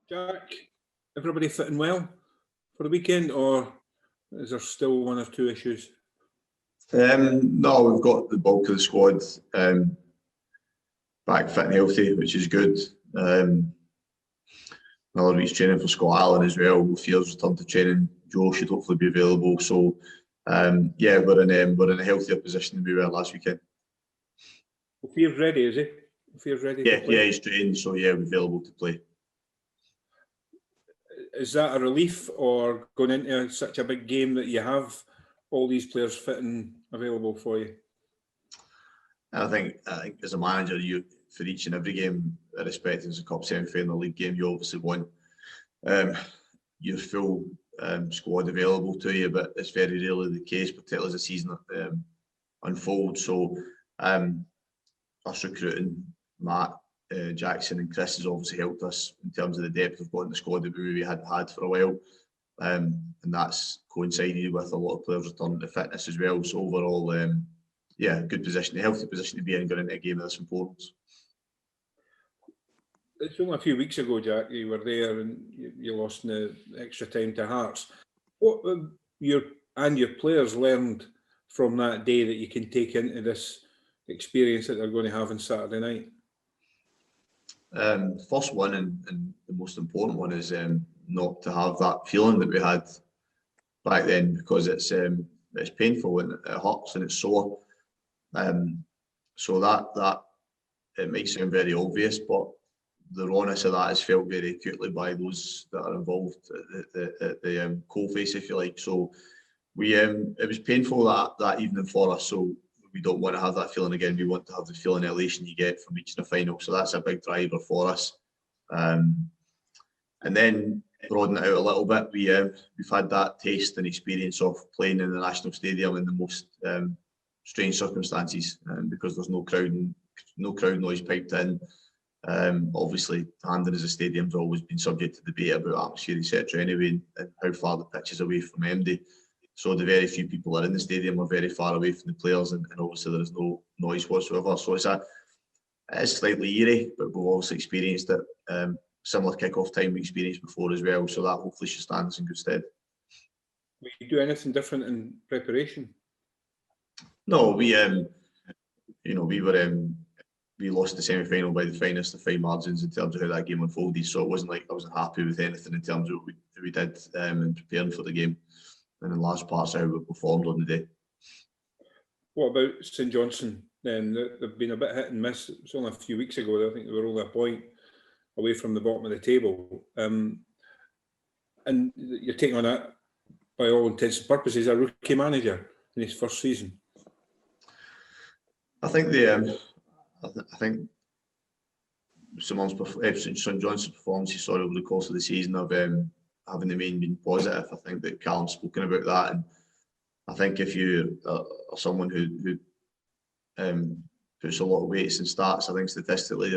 Jack, everybody fitting well for the weekend, or is there still one or two issues? No, we've got the bulk of the squad back fit and healthy, which is good. Another week's training for Scott Allen as well. Fear's returned to training. Joe should hopefully be available. So, yeah, we're in a healthier position than we were last weekend. Fear's ready, is he? Fear's ready to play? Yeah, he's trained, so yeah, we're available to play. Is that a relief, or going into such a big game that you have all these players fit and available for you? I think as a manager, you for each and every game, irrespective of the cup semi-final, league game, you obviously want your full squad available to you, but it's very rarely the case, particularly as the season unfolds. So us recruiting Matt, Jackson and Chris has obviously helped us in terms of the depth we've got in the squad that we maybe hadn't had for a while. And that's coincided with a lot of players returning to fitness as well. So overall, yeah, good position, a healthy position to be in going into a game of this importance. It's only a few weeks ago, Jack, you were there and you lost in the extra time to Hearts. What have your players learned from that day that you can take into this experience that they're going to have on Saturday night? First one and the most important one is not to have that feeling that we had back then, because it's painful and it hurts and it's sore. So that it might sound very obvious, but the rawness of that is felt very acutely by those that are involved at the coalface, if you like. So it was painful that evening for us. So we don't want to have that feeling again. We want to have the feeling of elation you get from reaching a final. So that's a big driver for us. And then broaden it out a little bit. We've had that taste and experience of playing in the National Stadium in the most strange circumstances, because there's no crowd noise piped in. Obviously, Hampden as a stadium's always been subject to debate about atmosphere, etc. Anyway, and how far the pitch is away from empty. So the very few people that are in the stadium are very far away from the players, and obviously there is no noise whatsoever. So it's slightly eerie, but we've also experienced it. Similar kick-off time we experienced before as well. So that hopefully should stand us in good stead. Will you do anything different in preparation? No, we lost the semi-final by the finest of fine margins in terms of how that game unfolded. So it wasn't like I wasn't happy with anything in terms of what we did in preparing for the game, and in large parts how we performed on the day. What about St Johnstone then? They've been a bit hit and miss. It was only a few weeks ago. I think they were only a point away from the bottom of the table. And you're taking on that, by all intents and purposes, a rookie manager in his first season. I think St Johnstone's performance you saw over the course of the season of having the main being positive. I think that Callum's spoken about that, and I think if you are someone who puts a lot of weights and stats, I think statistically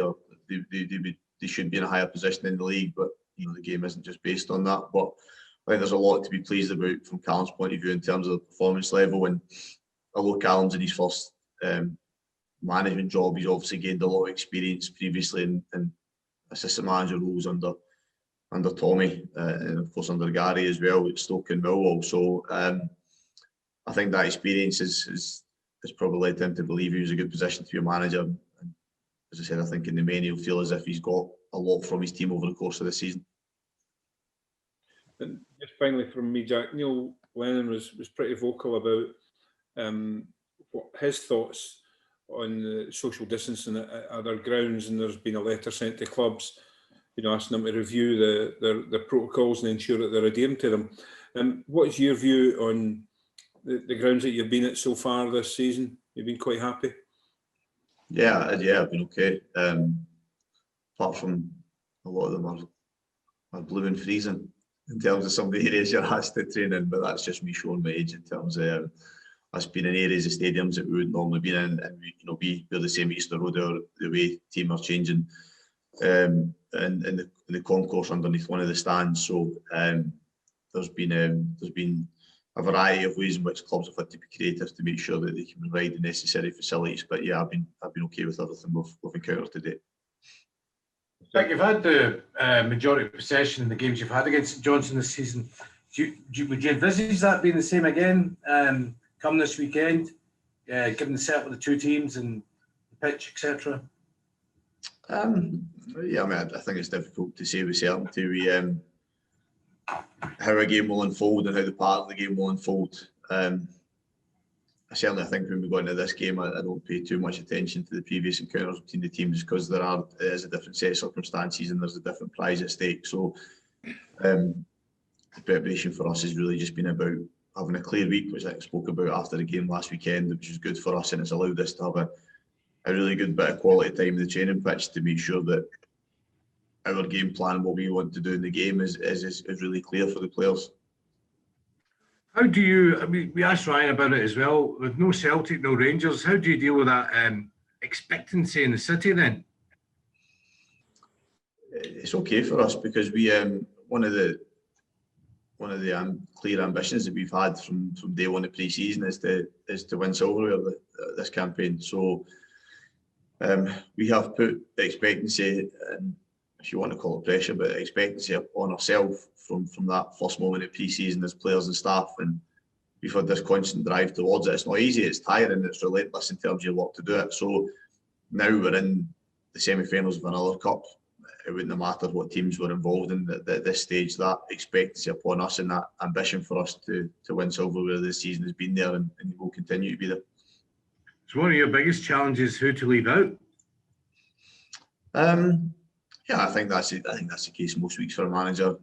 they should be in a higher position in the league. But the game isn't just based on that. But I think there's a lot to be pleased about from Callum's point of view in terms of the performance level. And although Callum's in his first management job, he's obviously gained a lot of experience previously in assistant manager roles under Tommy, and of course under Gary as well at Stoke and Millwall. So I think that experience has probably led him to believe he was a good position to be a manager. And as I said, I think in the main he'll feel as if he's got a lot from his team over the course of the season. And just finally from me, Jack, Neil Lennon was pretty vocal about what his thoughts on social distancing at other grounds, and there's been a letter sent to clubs, asking them to review the protocols and ensure that they're adhering to them. What's your view on the grounds that you've been at so far this season? You've been quite happy? Yeah, I've been okay. Apart from a lot of them are blooming freezing in terms of some of the areas you're asked to train in, but that's just me showing my age in terms of us being in areas of stadiums that we wouldn't normally be in, and we're the same Easter Road, the way team are changing, and the concourse underneath one of the stands. So there's been a variety of ways in which clubs have had to be creative to make sure that they can provide the necessary facilities. But yeah, I've been okay with everything we've encountered today. Jack, you've had the majority of possession in the games you've had against Johnstone this season. Would you envisage that being the same again come this weekend, given the setup of the two teams and the pitch, etc.? Yeah, I mean, I think it's difficult to say with certainty how a game will unfold and how the part of the game will unfold. I think when we go into this game, I don't pay too much attention to the previous encounters between the teams because there is a different set of circumstances and there's a different prize at stake. So the preparation for us has really just been about having a clear week, which I spoke about after the game last weekend, which was good for us, and it's allowed us to have a really good bit of quality time in the training pitch to make sure that our game plan, what we want to do in the game, is really clear for the players. How do you, I mean, we asked Ryan about it as well, with no Celtic, no Rangers, how do you deal with that expectancy in the city then? It's okay for us because we one of the clear ambitions that we've had from day one of pre-season is to win silverware this campaign. So we have put the expectancy, if you want to call it pressure, but expectancy upon ourselves from that first moment of pre-season as players and staff, and we've had this constant drive towards it. It's not easy, it's tiring, it's relentless in terms of your work to do it. So now we're in the semi-finals of another cup. It wouldn't have mattered what teams were involved in at this stage. That expectancy upon us and that ambition for us to win silverware this season has been there and will continue to be there. So one of your biggest challenges, who to leave out? Yeah, I think that's the case most weeks for a manager.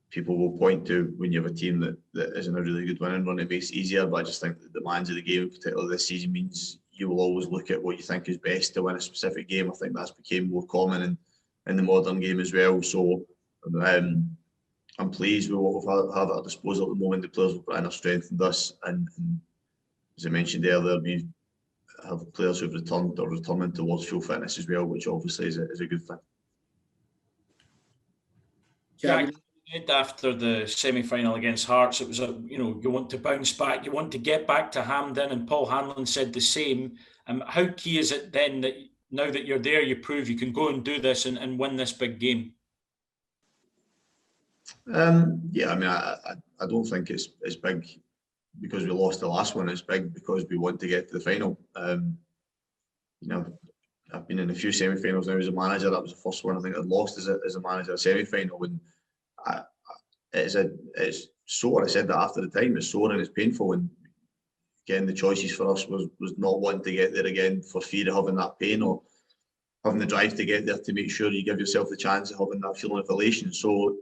People will point to when you have a team that isn't a really good winning run, it makes it easier. But I just think that the demands of the game, particularly this season, means you will always look at what you think is best to win a specific game. I think that's became more common in the modern game as well. So I'm pleased with what we've had at our disposal at the moment. The players have put in our strength in us, and as I mentioned earlier, we have players who've returned or returning towards full fitness as well, which obviously is a good thing. Jack, after the semi-final against Hearts, it was you want to bounce back, you want to get back to Hampden, and Paul Hanlon said the same. How key is it then that now that you're there, you prove you can go and do this and win this big game? Yeah, I mean, I don't think it's big because we lost the last one. It's big because we want to get to the final. I've been in a few semi-finals now as a manager. That was the first one I think I'd lost as a manager, a semi-final. And it's sore. I said that after the time. It's sore and it's painful. And again, the choices for us was not wanting to get there again for fear of having that pain or having the drive to get there to make sure you give yourself the chance of having that feeling of elation. So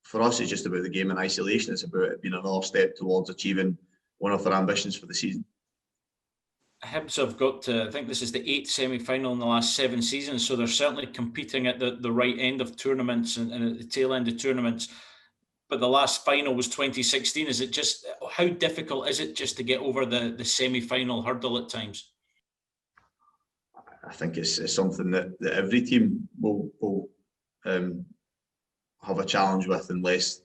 for us, it's just about the game in isolation. It's about it being another step towards achieving one of our ambitions for the season. Hibs have got to, I think this is the 8th semi-final in the last 7 seasons, so they're certainly competing at the right end of tournaments and at the tail end of tournaments. But the last final was 2016. Is it just, how difficult is it just to get over the semi-final hurdle at times? I think it's something that every team will have a challenge with unless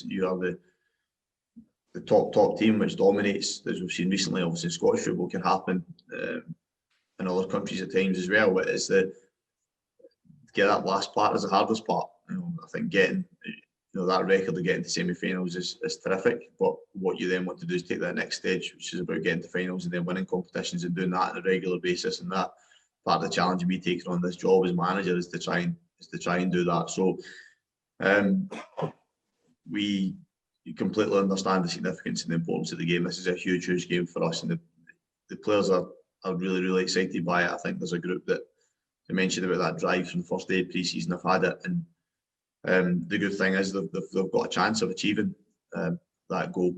you are the top team which dominates, as we've seen recently. Obviously Scottish football can happen in other countries at times as well, but it's to get that last part is the hardest part. I think getting that record of getting to semi-finals is terrific, but what you then want to do is take that next stage, which is about getting to finals and then winning competitions and doing that on a regular basis. And that part of the challenge of me taking on this job as manager is to try and do that. So we completely understand the significance and the importance of the game. This is a huge game for us, and the players are really excited by it. I think there's a group that I mentioned about that drive from the first day of pre-season. I've had it, and the good thing is they've got a chance of achieving that goal.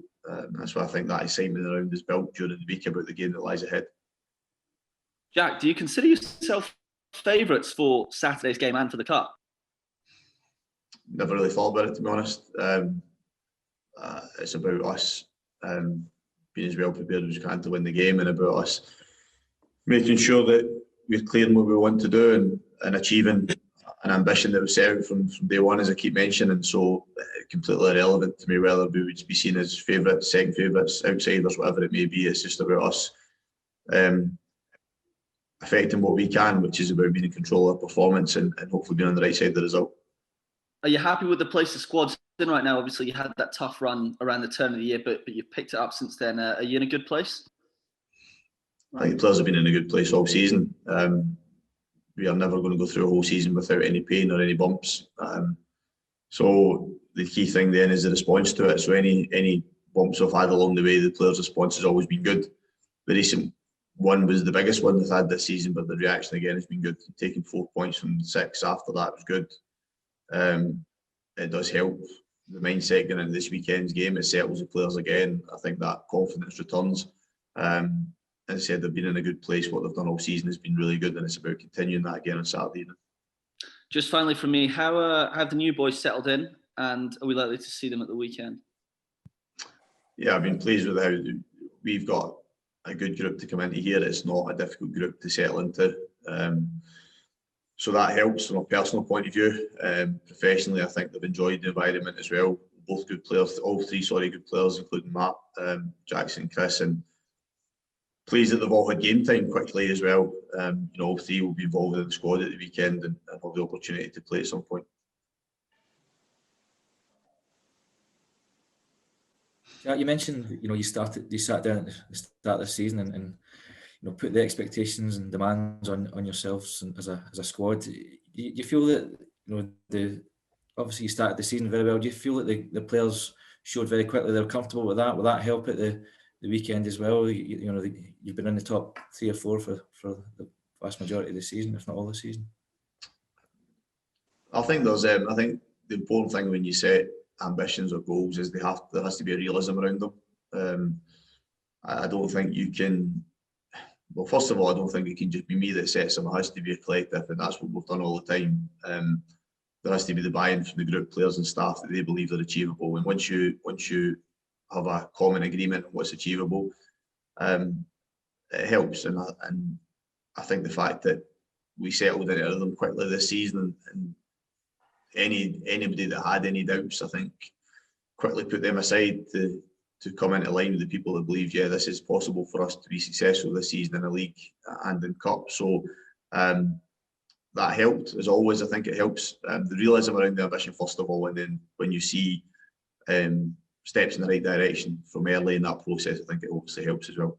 That's why I think that excitement around is built during the week about the game that lies ahead. Jack, do you consider yourself favourites for Saturday's game and for the Cup? Never really thought about it, to be honest. It's about us being as well prepared as we can to win the game, and about us making sure that we're clear on what we want to do and achieving an ambition that was set out from day one, as I keep mentioning. So completely irrelevant to me whether we would be seen as favourites, second favourites, outsiders, whatever it may be. It's just about us affecting what we can, which is about being in control of performance and hopefully being on the right side of the result. Are you happy with the place the squad's in right now? Obviously, you had that tough run around the turn of the year, but you've picked it up since then. Are you in a good place? I think the players have been in a good place all season. We are never going to go through a whole season without any pain or any bumps. So the key thing then is the response to it. So any bumps we've had along the way, the players' response has always been good. The recent one was the biggest one we've had this season, but the reaction again has been good. Taking 4 points from 6 after that was good. It does help the mindset going into this weekend's game. It settles the players again. I think that confidence returns. As I said, they've been in a good place. What they've done all season has been really good, and it's about continuing that again on Saturday evening. Just finally from me, how have the new boys settled in, and are we likely to see them at the weekend? Yeah, I've been pleased with how we've got a good group to come into here. It's not a difficult group to settle into. So that helps from a personal point of view. Professionally, I think they've enjoyed the environment as well. Both good players, all three, good players, including Matt, Jackson and Chris, and pleased that they've all had game time quickly as well. All three will be involved in the squad at the weekend and have the opportunity to play at some point. Jack, you mentioned you sat down at the start of the season and put the expectations and demands on yourselves as a squad. Do you feel that obviously you started the season very well? Do you feel that the players showed very quickly they were comfortable with that? Will that help at the weekend as well? You've been in the top 3 or 4 for the vast majority of the season, if not all the season. I think I think the important thing when you set ambitions or goals is there has to be a realism around them. I don't think you can. Well, first of all, I don't think it can just be me that sets them. It has to be a collective, and that's what we've done all the time. There has to be the buy-in from the group, players and staff, that they believe they're achievable. And once you have a common agreement on what's achievable, it helps. And I think the fact that we settled into them quickly this season, and anybody that had any doubts, I think, quickly put them aside to come into line with the people that believe, yeah, this is possible for us to be successful this season in the league and in cup. So that helped, as always. I think it helps the realism around the ambition first of all, and then when you see steps in the right direction from early in that process, I think it obviously helps as well.